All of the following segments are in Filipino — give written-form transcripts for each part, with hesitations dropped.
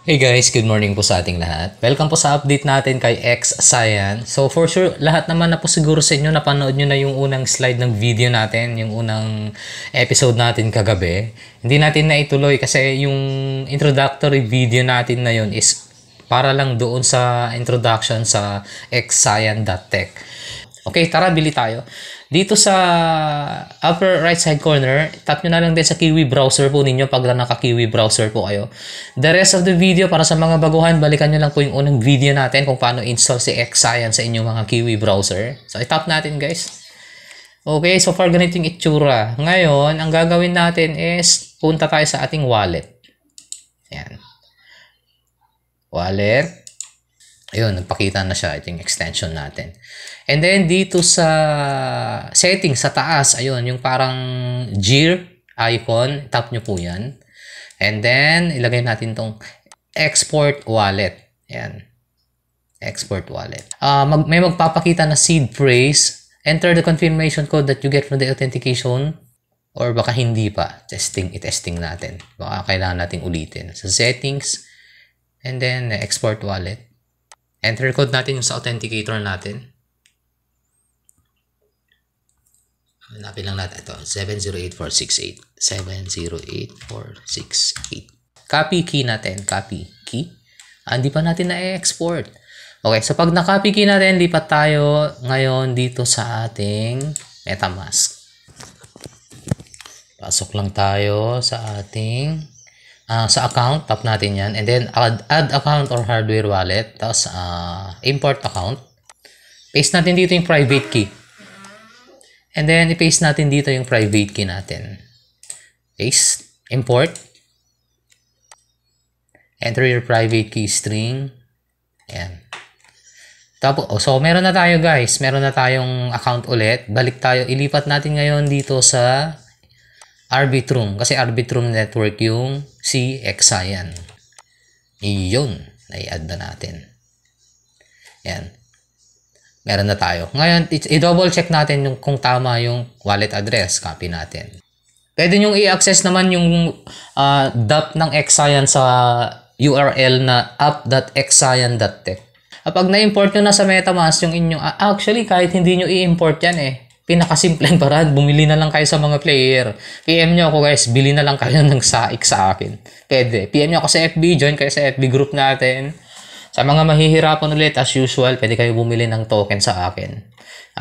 Hey guys, good morning po sa ating lahat. Welcome po sa update natin kay X-Cyan. So for sure, lahat naman na po siguro sa inyo, napanood nyo na yung unang slide ng video natin, yung unang episode natin kagabi. Hindi natin na ituloy kasi yung introductory video natin na yun is para lang doon sa introduction sa X-Cyan.tech. Okay, tara, bili tayo. Dito sa upper right side corner, tap nyo na lang din sa Kiwi browser po ninyo pag naka-Kiwi browser po kayo. The rest of the video, para sa mga baguhan, balikan nyo lang po yung unang video natin kung paano install si X-Cyan sa inyong mga Kiwi browser. So, i-tap natin guys. Okay, so far ganito yung itsura. Ngayon, ang gagawin natin is punta tayo sa ating wallet. Ayan. Wallet. Ayun, nagpakita na siya. Ito yung extension natin. And then, dito sa settings, sa taas, ayun, yung parang gear icon, tap nyo po yan. And then, ilagay natin tong export wallet. Ayan. Export wallet. May magpapakita na seed phrase. Enter the confirmation code that you get from the authentication. Or baka hindi pa. I-testing natin. Baka kailangan natin ulitin. Sa settings. And then, export wallet. Enter code natin yung sa authenticator natin. Hanapin lang natin ito. 708468. 708468. Copy key natin. Copy key. Hindi pa natin na-export. Okay, so pag na-copy key natin, lipat tayo ngayon dito sa ating MetaMask. Pasok lang tayo sa ating sa account, tap natin yan. And then, add account or hardware wallet. Tapos, import account. Paste natin dito yung private key. And then, i-paste natin dito yung private key natin. Paste. Import. Enter your private key string. Ayan. Tapos, so, meron na tayo guys. Meron na tayong account ulit. Balik tayo. Ilipat natin ngayon dito sa Arbitrum. Kasi Arbitrum network yung si X-Cyan. Iyon. I-add na natin. Yan. Meron na tayo. Ngayon, i-double check natin kung tama yung wallet address. Copy natin. Pwede nyo i-access naman yung DApp ng X-Cyan sa URL na app.xcyan.tech. Kapag na-import nyo na sa MetaMask yung inyong... actually, kahit hindi nyo i-import yan pinakasimpleng paraan, bumili na lang kayo sa mga player. PM nyo ako guys, bili na lang kayo ng SAIC sa akin. Pwede. PM nyo ako sa FB, join kayo sa FB group natin. Sa mga mahihirapan ulit, as usual, pwede kayo bumili ng token sa akin.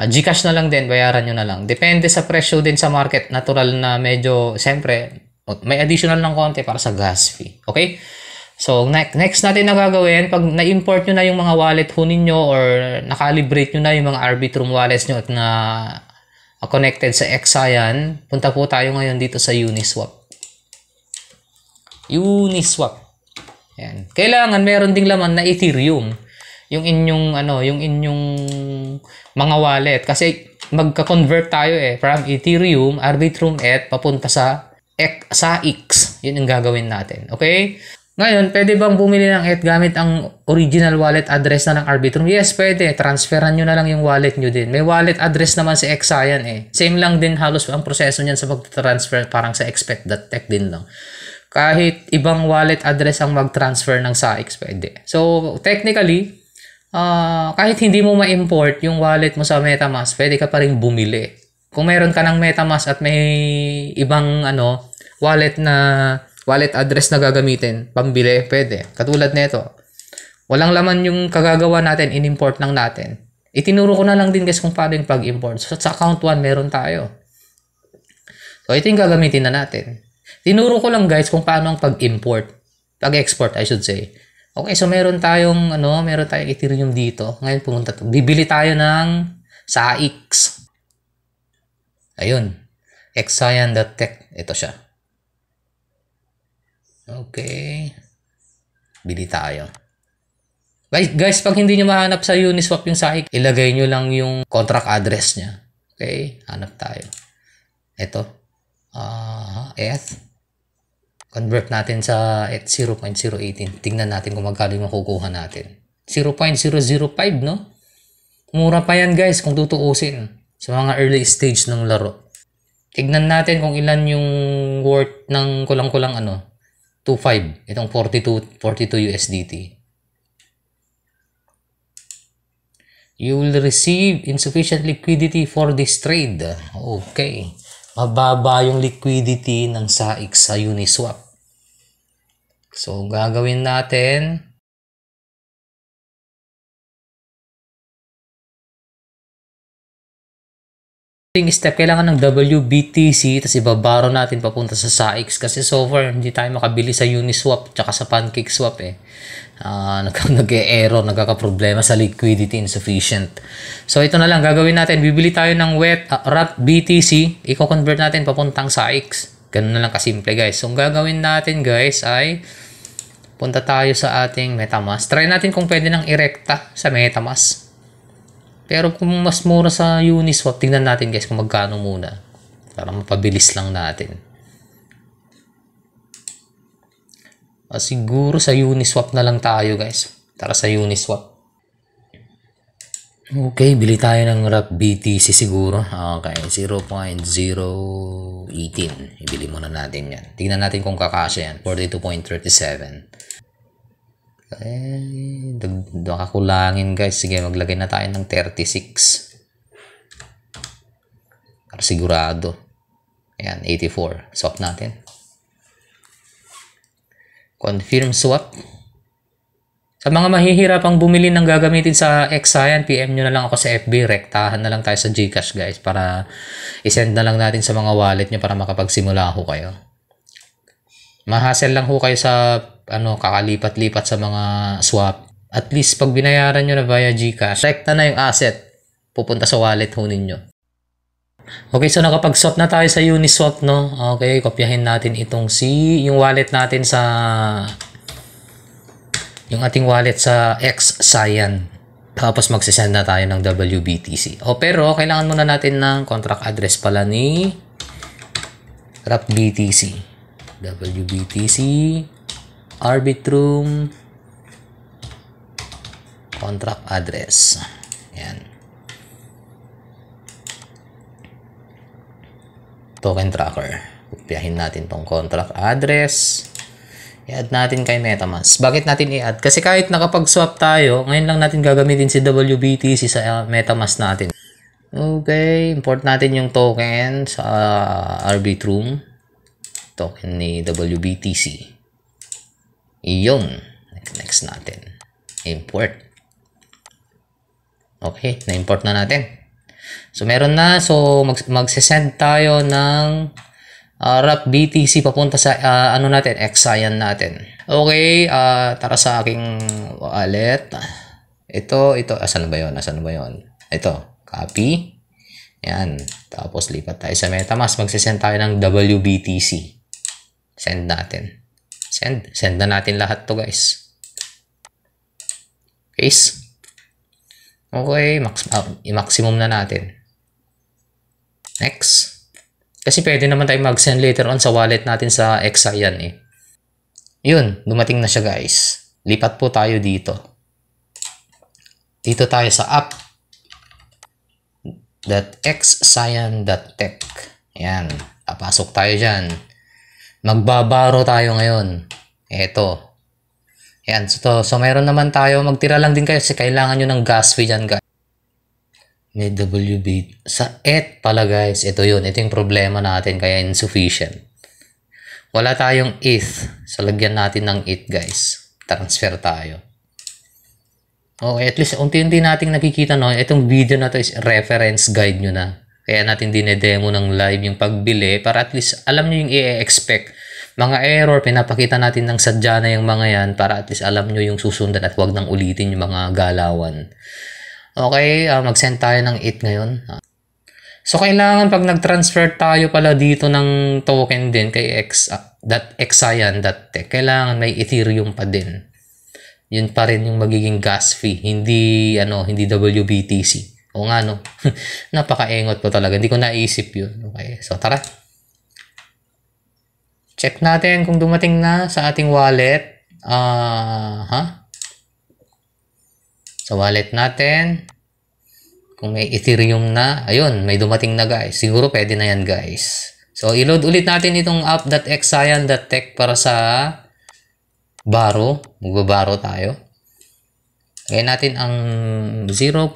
Gcash na lang din, bayaran nyo na lang. Depende sa presyo din sa market. Natural na medyo, siyempre, may additional ng konti para sa gas fee. Okay? So, next natin na gagawin, pag na-import nyo na yung mga wallet ho ninyo or nakalibrate nyo na yung mga Arbitrum wallets nyo at na connected sa X-Cyan, punta po tayo ngayon dito sa Uniswap. Uniswap. Ayan. Kailangan meron ding laman na Ethereum. Yung inyong mga wallet. Kasi magka-convert tayo from Ethereum, Arbitrum et papunta sa X. Yun yung gagawin natin. Okay? Ngayon, pwede bang bumili ng ETH gamit ang original wallet address na ng Arbitrum? Yes, pwede. Transferan nyo na lang yung wallet nyo din. May wallet address naman si X-Cyan Same lang din halos ang proseso niyan sa pag-transfer, parang sa expect.tech din lang. Kahit ibang wallet address ang mag-transfer ng SAIC, pwede. So, technically, kahit hindi mo ma-import yung wallet mo sa MetaMask, pwede ka pa rin bumili. Kung meron ka ng MetaMask at may ibang wallet address na gagamitin, pambili, pwede. Katulad nito. Walang laman yung kagagawa natin, in-import lang natin. Itinuro ko na lang din guys kung paano yung pag-import. So, sa account 1, meron tayo. So, ito yung gagamitin na natin. Tinuro ko lang guys kung paano ang pag-import. Pag-export, I should say. Okay, so meron tayong Ethereum dito. Ngayon pumunta to. Bibili tayo ng SAIC. Ayun. Xcyan.tech. Ito siya. Okay. Bili tayo. Guys, pag hindi nyo mahanap sa Uniswap yung SAIC, ilagay nyo lang yung contract address niya. Okay. Hanap tayo. Ito. ETH. Convert natin sa ETH 0.018. Tingnan natin kung magkano yung makukuha natin. 0.005, no? Mura pa yan guys kung tutuusin. Sa mga early stage ng laro. Tignan natin kung ilan yung worth ng kulang-kulang 2 25. Itong 42 USDT. You will receive insufficient liquidity for this trade. Okay. Mababa yung liquidity ng SAIX sa Uniswap. So, gagawin natin, step, kailangan ng WBTC tapos ibabaro natin papunta sa SAIX kasi so far hindi tayo makabili sa Uniswap tsaka sa PancakeSwap eh. Nag-e-error, nagkakaproblema sa liquidity insufficient. So ito na lang gagawin natin, bibili tayo ng wrap BTC, i-convert natin papuntang SAIX. Ganun na lang kasimple guys. So ang gagawin natin guys ay punta tayo sa ating MetaMask. Try natin kung pwede nang irekta sa MetaMask. Pero kung mas mura sa Uniswap, tingnan natin guys kung magkano muna. Para mapabilis lang natin. Siguro sa Uniswap na lang tayo guys. Tara sa Uniswap. Okay, bili tayo ng wrap BTC siguro. Okay, 0.018. Ibili muna natin yan. Tingnan natin kung kakasya yan. 42.37. Nakakulangin guys. Sige, maglagay na tayo ng 36. Para sigurado. Ayan, 84. Swap natin. Confirm swap. Sa mga mahihirapang bumili ng gagamitin sa Exayan, PM nyo na lang ako sa FB. Rektahan na lang tayo sa GCash guys para isend na lang natin sa mga wallet nyo para makapagsimula ho kayo. Mahasel lang ho kayo sa kakalipat-lipat sa mga swap. At least pag binayaran nyo na via GCash, rekta na yung asset. Pupunta sa wallet ho ninyo. Okay, so nakapag-swap na tayo sa Uniswap, no? Okay, kopyahin natin itong yung wallet natin sa yung ating wallet sa Exayan. Tapos magsisend na tayo ng WBTC. Pero kailangan muna natin ng contract address pala ni wrap BTC. WBTC Arbitrum contract address. Yan. Token tracker. Kopyahin natin tong contract address. I-add natin kay MetaMask. Bakit natin i-add? Kasi kahit nakapag-swap tayo, ngayon lang natin gagamitin si WBTC sa MetaMask natin. Okay, import natin yung token sa Arbitrum. Token ni WBTC. Iyon. Next natin. Import. Okay, na-import na natin. So, meron na. So, magsisend tayo ng wrap BTC papunta sa natin, Exayan natin. Okay, tara sa aking wallet. Ito. Asan ba yun? Ito, copy. Yan. Tapos, lipat tayo sa MetaMask. Magsisend tayo ng WBTC. Send natin. Send na natin lahat to guys. Case. Okay, i-maximum na natin. Next. Kasi pwede naman tayo mag-send later on sa wallet natin sa Exayan eh. Yun, dumating na siya guys. Lipat po tayo dito. Dito tayo sa app.exayan.tech. Yan, papasok tayo dyan. Magbabaro tayo ngayon. Eto. Yan, so mayroon naman tayo. Magtira lang din kayo kasi kailangan nyo ng gas fee dyan guys. May WB. Sa ETH pala guys. Ito yun. Ito yung problema natin kaya insufficient. Wala tayong ETH. So lagyan natin ng ETH guys. Transfer tayo. Okay, at least unti-unti nating nakikita no. Itong video na to is reference guide nyo na. Kaya natin dinedemo ng live yung pagbili para at least alam nyo yung i-expect. Mga error, pinapakita natin ng sadya na yung mga yan para at least alam nyo yung susundan at huwag nang ulitin yung mga galawan. Okay, mag-send tayo ng ETH ngayon. So, kailangan pag nag-transfer tayo pala dito ng token din kay Exayan.tech, kailangan may Ethereum pa din. Yun pa rin yung magiging gas fee, hindi WBTC. O nga no, napakaengot po talaga. Hindi ko naisip yun. Okay, so tara. Check natin kung dumating na sa ating wallet. Sa wallet natin. Kung may Ethereum na. Ayun, may dumating na guys. Siguro pwede na yan guys. So, i-load ulit natin itong app.exayan.tech para sa Magbabaro tayo. Lagay natin ang 0.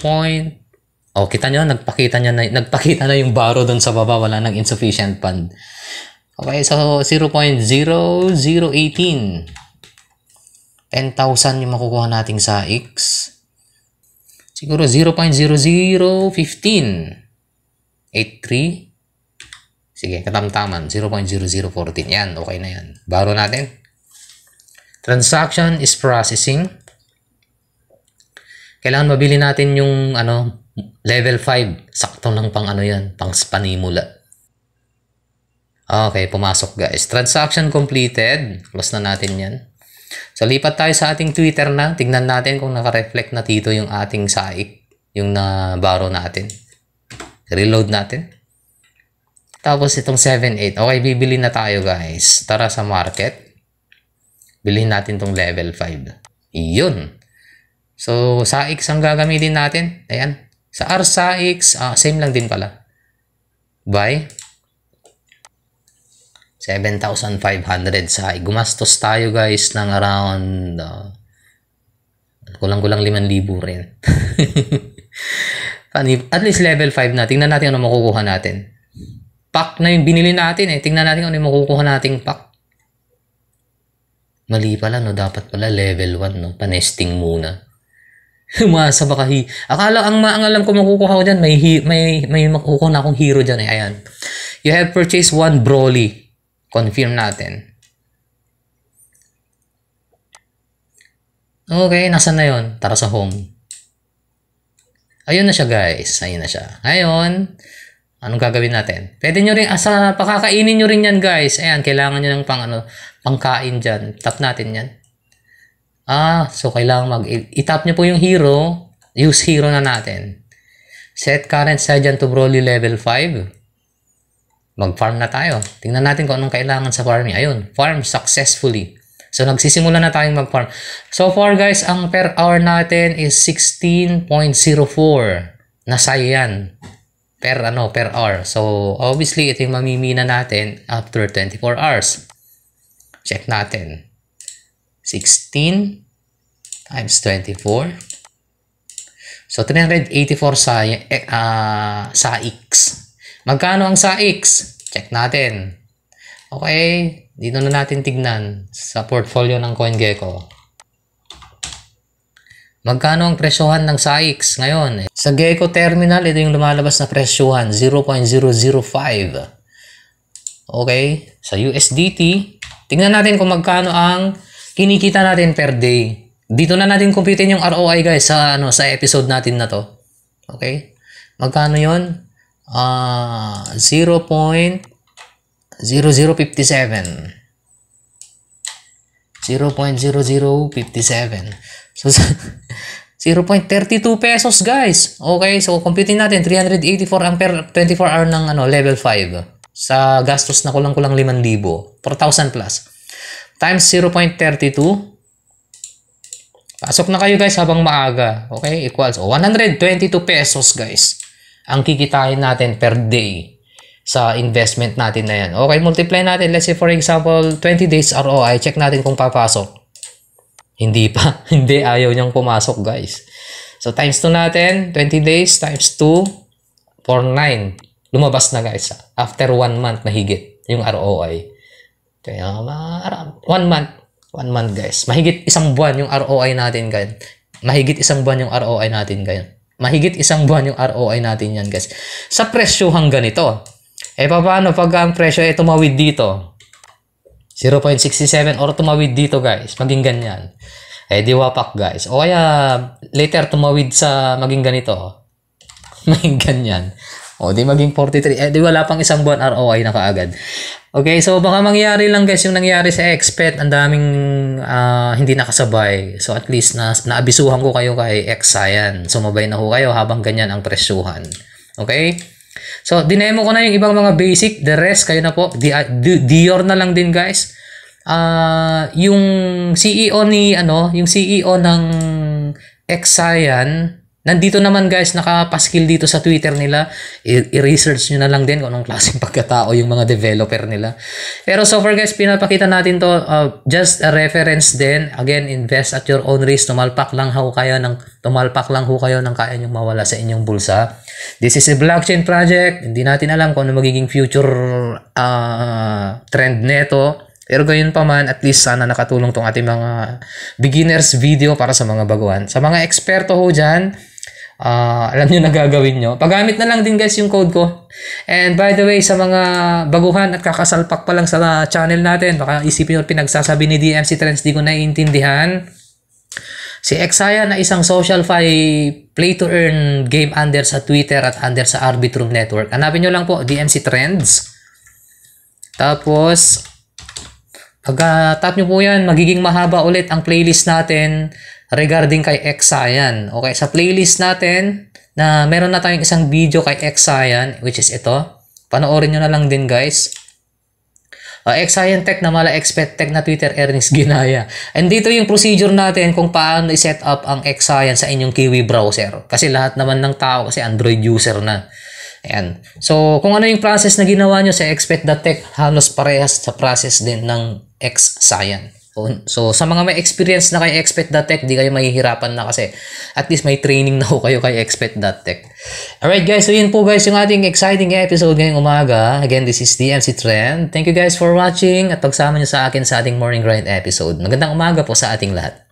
Oh, kita nyo, nagpakita na yung baro doon sa baba, wala nang insufficient fund. Okay, so 0.0018. 10,000 yung makukuha nating sa X. Siguro 0.0015. 83. Sige, katamtaman. 0.0014. Yan, okay na yan. Baro natin. Transaction is processing. Kailangan mabili natin yung level 5. Sakto lang pang yan, pang panimula. Okay, pumasok guys. Transaction completed. Close na natin yan. So, lipat tayo sa ating Twitter na. Tignan natin kung naka-reflect na dito yung ating SAIC. Yung na-baro natin. Reload natin. Tapos itong 7.8. Okay, bibili na tayo guys. Tara sa market. Bilhin natin tong level 5. Iyon. So, SAIC ang gagamitin natin. Ayan. Sa RSAIC, same lang din pala. Buy. 7,500 SAIC. Gumastos tayo guys ng around kulang-kulang 5,000 rin. At least level 5 na. Tingnan natin ano makukuha natin. Pack na yung binili natin eh. Tingnan natin ano yung makukuha nating pack. Mali pala no. Dapat pala level 1 no. Panesting muna. Umasa baka akala ang alam ko makukuha ko dyan. May makukuha na akong hero dyan eh. Ayan. You have purchased 1 Broly. Confirm natin. Okay. Nasaan na yun? Tara sa home. Ayun na siya guys. Ayun na siya. Ngayon, anong gagawin natin? Pwede nyo rin, pakakainin nyo rin yan guys. Ayan, kailangan nyo ng pangkain dyan. Tap natin yan. So kailangan i-tap nyo po yung hero. Use hero na natin. Set current Sergeant to Broly level 5. Mag-farm na tayo. Tingnan natin kung anong kailangan sa farming. Ayun, farm successfully. So, nagsisimula na tayong mag-farm. So far, guys, ang per hour natin is 16.04. Nasa yan. Per hour. So, obviously, ito yung mamimina natin after 24 hours. Check natin. 16 times 24. So, 384 sa X. Magkano ang sa X? Check natin. Okay. Dito na natin tignan sa portfolio ng CoinGecko. Magkano ang presyohan ng SAIX ngayon? Sa Gecko Terminal, ito yung lumalabas na presyohan. 0.005. Okay. Sa USDT, tingnan natin kung magkano ang kinikita natin per day. Dito na natin computein yung ROI guys sa episode natin na to. Okay. Magkano yon? 0.0057. 0.0057. So, 0.32 pesos guys. Okay, so computing natin 384 ang per 24 hour ng level 5. Sa gastos na kulang-kulang 5,000. 4,000 plus. Times 0.32. Pasok na kayo guys habang maaga. Okay, equals 122 pesos guys. Ang kikitain natin per day sa investment natin na yan. Okay, multiply natin. Let's say for example, 20 days ROI. Check natin kung papasok. Hindi pa. Hindi, ayaw niyang pumasok guys. So, times 2 natin. 20 days times 2 for 9. Lumabas na guys. After 1 month na higit yung ROI. Kaya, 1 month. 1 month guys. Mahigit 1 buwan yung ROI natin guys. Mahigit 1 buwan yung ROI natin guys. Mahigit 1 buwan yung ROI natin yan guys. Sa presyohang ganito. Paano pag ang presyo ay tumawid dito? 0.67 or tumawid dito guys. Maging ganyan. Di wapak guys. O kaya later tumawid sa maging ganito. Maging ganyan. O di maging 43. Di wala pang 1 buwan ROI na kaagad. Okay, so baka mangyari lang guys yung nangyari sa Xpet. Ang daming hindi nakasabay. So at least naabisuhan ko kayo kay Xayan. Sumabay na ho kayo habang ganyan ang presyuhan. Okay? So dinemo ko na yung ibang mga basic. The rest kayo na po. Dior na lang din guys. Yung CEO ni yung CEO ng Xayan Nandito naman guys, nakapaskill dito sa Twitter nila. I-research nyo na lang din kung anong klaseng pagkatao yung mga developer nila. Pero so far guys, pinapakita natin to just a reference din. Again, invest at your own risk. Tumalpak lang ho kayo ng kaya nyong mawala sa inyong bulsa. This is a blockchain project. Hindi natin alam kung ano magiging future trend neto. Pero gayon pa man, at least sana nakatulong tong ating mga beginners video para sa mga baguhan. Sa mga eksperto ho dyan, alam nyo na gagawin nyo. Paggamit na lang din guys yung code ko. And by the way, sa mga baguhan at kakasalpak pa lang sa channel natin, baka isipin nyo pinagsasabi ni DMC Trends, di ko naiintindihan. Si Exaya na isang SocialFi play-to-earn game under sa Twitter at under sa Arbitrum Network. Hanapin nyo lang po, DMC Trends. Tapos, pagka-tap nyo po yan, magiging mahaba ulit ang playlist natin regarding kay Exayan. Okay, sa playlist natin, na meron na tayong isang video kay Exayan, which is ito. Panoorin nyo na lang din guys. Exayan Tech na mala expert tech na Twitter earnings ginaya. And dito yung procedure natin kung paano i-set up ang Exayan sa inyong Kiwi browser. Kasi lahat naman ng tao kasi Android user na. Ayan. So, kung ano yung process na ginawa nyo sa expect.tech, halos parehas sa process din ng Exayan. So, sa mga may experience na kay expect.tech, di kayo mahihirapan na kasi at least may training na ho kayo kay expect.tech. Alright guys, so yun po guys yung ating exciting episode ngayong umaga. Again, this is DMC Trend. Thank you guys for watching at pagsama nyo sa akin sa ating Morning Grind episode. Magandang umaga po sa ating lahat.